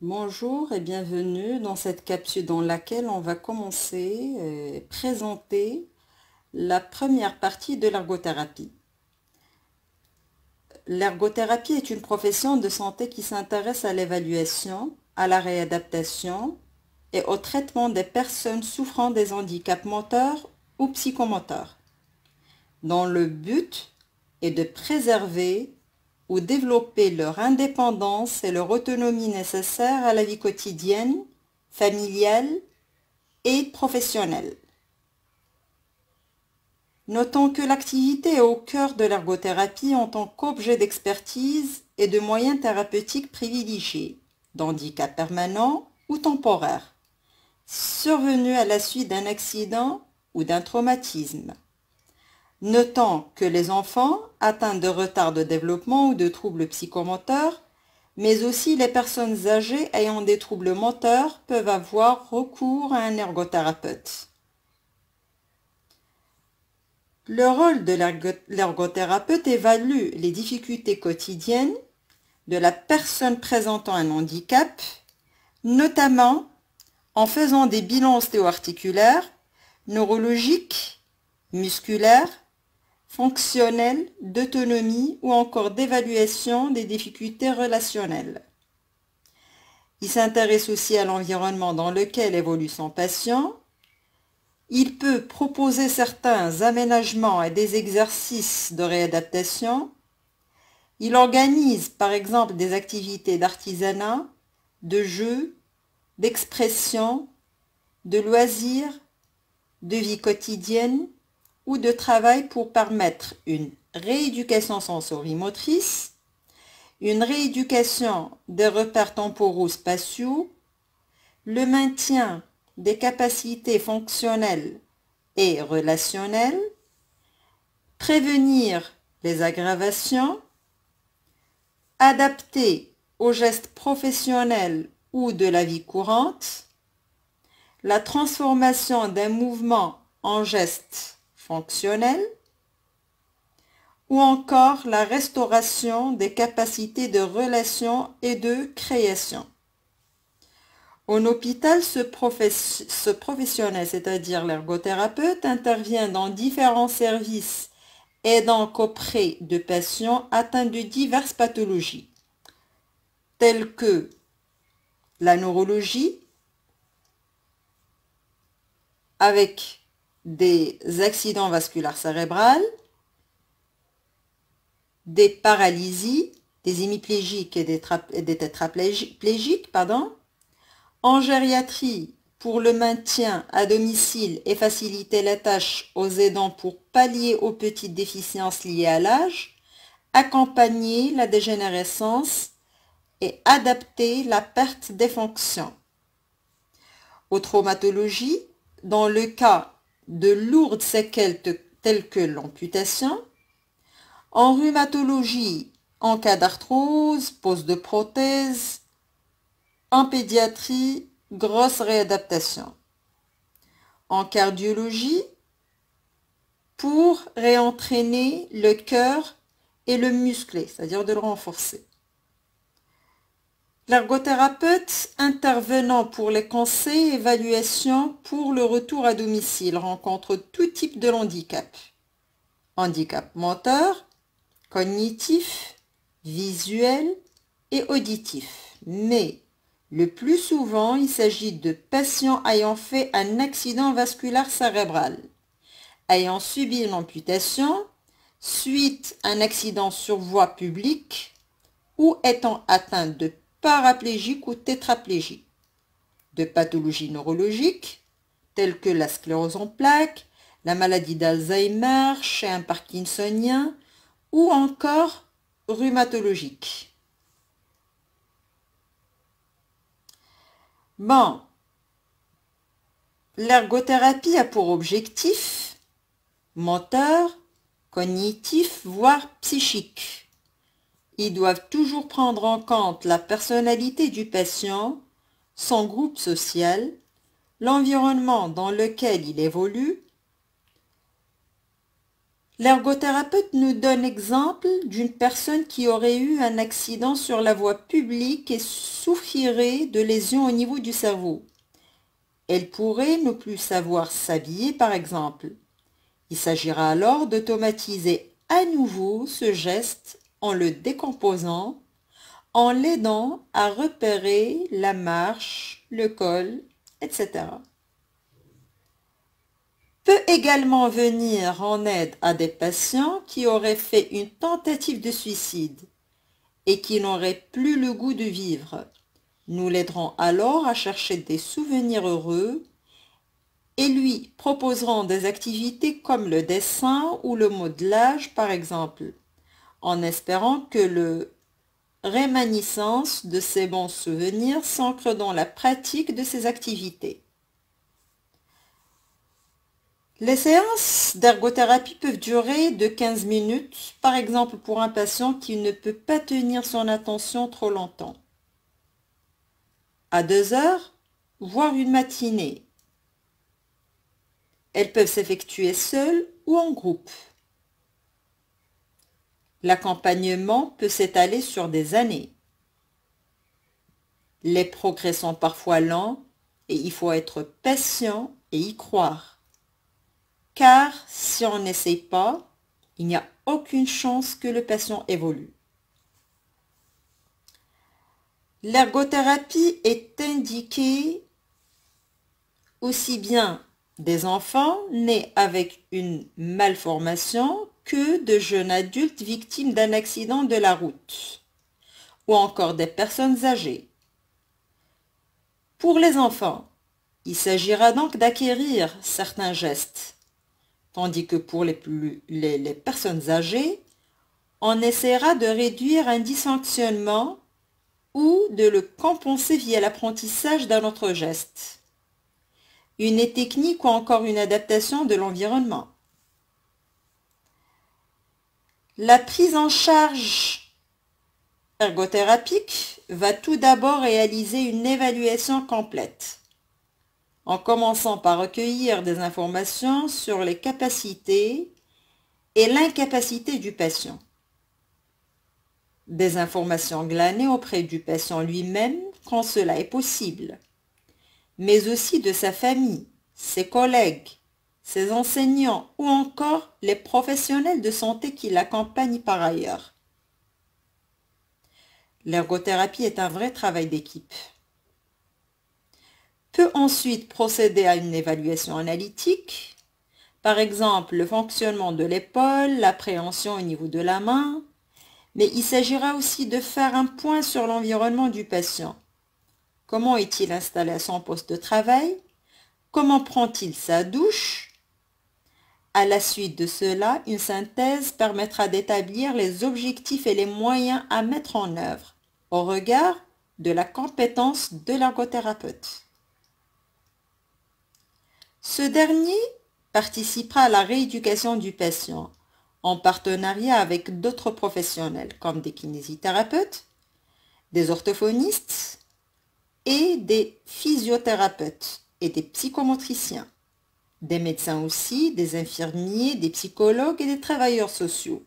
Bonjour et bienvenue dans cette capsule dans laquelle on va commencer et présenter la première partie de l'ergothérapie. L'ergothérapie est une profession de santé qui s'intéresse à l'évaluation, à la réadaptation et au traitement des personnes souffrant des handicaps moteurs ou psychomoteurs, dont le but est de préserver ou développer leur indépendance et leur autonomie nécessaires à la vie quotidienne, familiale et professionnelle. Notons que l'activité est au cœur de l'ergothérapie en tant qu'objet d'expertise et de moyens thérapeutiques privilégiés, d'handicap permanent ou temporaire, survenu à la suite d'un accident ou d'un traumatisme. Notons que les enfants atteints de retard de développement ou de troubles psychomoteurs, mais aussi les personnes âgées ayant des troubles moteurs peuvent avoir recours à un ergothérapeute. Le rôle de l'ergothérapeute évalue les difficultés quotidiennes de la personne présentant un handicap, notamment en faisant des bilans ostéo-articulaires, neurologiques, musculaires, fonctionnelle, d'autonomie ou encore d'évaluation des difficultés relationnelles. Il s'intéresse aussi à l'environnement dans lequel évolue son patient. Il peut proposer certains aménagements et des exercices de réadaptation. Il organise par exemple des activités d'artisanat, de jeu, d'expression, de loisirs, de vie quotidienne ou de travail pour permettre une rééducation sensorimotrice, une rééducation des repères temporaux spatiaux, le maintien des capacités fonctionnelles et relationnelles, prévenir les aggravations, adapter aux gestes professionnels ou de la vie courante, la transformation d'un mouvement en geste fonctionnel, ou encore la restauration des capacités de relation et de création. En hôpital, ce professionnel, c'est-à-dire l'ergothérapeute, intervient dans différents services aidant auprès de patients atteints de diverses pathologies, telles que la neurologie, avec des accidents vasculaires cérébrales, des paralysies, des hémiplégiques et des tétraplégiques, en gériatrie pour le maintien à domicile et faciliter la tâche aux aidants pour pallier aux petites déficiences liées à l'âge, accompagner la dégénérescence et adapter la perte des fonctions. Aux traumatologies, dans le cas de lourdes séquelles telles que l'amputation, en rhumatologie, en cas d'arthrose, pose de prothèse, en pédiatrie, grosse réadaptation. En cardiologie, pour réentraîner le cœur et le muscler, c'est-à-dire de le renforcer. L'ergothérapeute intervenant pour les conseils et évaluations pour le retour à domicile rencontre tout type de handicap. Handicap moteur, cognitif, visuel et auditif. Mais le plus souvent, il s'agit de patients ayant fait un accident vasculaire cérébral, ayant subi une amputation suite à un accident sur voie publique ou étant atteints de paraplégique ou tétraplégie, de pathologies neurologiques telles que la sclérose en plaques, la maladie d'Alzheimer chez un parkinsonien ou encore rhumatologique. Bon, l'ergothérapie a pour objectif moteur, cognitif, voire psychique. Ils doivent toujours prendre en compte la personnalité du patient, son groupe social, l'environnement dans lequel il évolue, L'ergothérapeute nous donne l'exemple d'une personne qui aurait eu un accident sur la voie publique et souffrirait de lésions au niveau du cerveau. Elle pourrait ne plus savoir s'habiller par exemple. Il s'agira alors d'automatiser à nouveau ce geste en le décomposant, en l'aidant à repérer la marche, le col, etc. Peut également venir en aide à des patients qui auraient fait une tentative de suicide et qui n'auraient plus le goût de vivre. Nous l'aiderons alors à chercher des souvenirs heureux et lui proposerons des activités comme le dessin ou le modelage par exemple, en espérant que le réminiscence de ces bons souvenirs s'ancre dans la pratique de ces activités. Les séances d'ergothérapie peuvent durer de 15 minutes, par exemple pour un patient qui ne peut pas tenir son attention trop longtemps. À 2 heures, voire une matinée. Elles peuvent s'effectuer seules ou en groupe. L'accompagnement peut s'étaler sur des années. Les progrès sont parfois lents et il faut être patient et y croire. Car si on n'essaie pas, il n'y a aucune chance que le patient évolue. L'ergothérapie est indiquée aussi bien des enfants nés avec une malformation que de jeunes adultes victimes d'un accident de la route, ou encore des personnes âgées. Pour les enfants, il s'agira donc d'acquérir certains gestes, tandis que pour les personnes âgées, on essaiera de réduire un dysfonctionnement ou de le compenser via l'apprentissage d'un autre geste, une technique ou encore une adaptation de l'environnement. La prise en charge ergothérapique va tout d'abord réaliser une évaluation complète, en commençant par recueillir des informations sur les capacités et l'incapacité du patient. Des informations glanées auprès du patient lui-même quand cela est possible, mais aussi de sa famille, ses collègues, ses enseignants ou encore les professionnels de santé qui l'accompagnent par ailleurs. L'ergothérapie est un vrai travail d'équipe. Peut ensuite procéder à une évaluation analytique, par exemple le fonctionnement de l'épaule, l'appréhension au niveau de la main, mais il s'agira aussi de faire un point sur l'environnement du patient. Comment est-il installé à son poste de travail? Comment prend-il sa douche? À la suite de cela, une synthèse permettra d'établir les objectifs et les moyens à mettre en œuvre au regard de la compétence de l'ergothérapeute. Ce dernier participera à la rééducation du patient en partenariat avec d'autres professionnels comme des kinésithérapeutes, des orthophonistes et des physiothérapeutes et des psychomotriciens, des médecins aussi, des infirmiers, des psychologues et des travailleurs sociaux.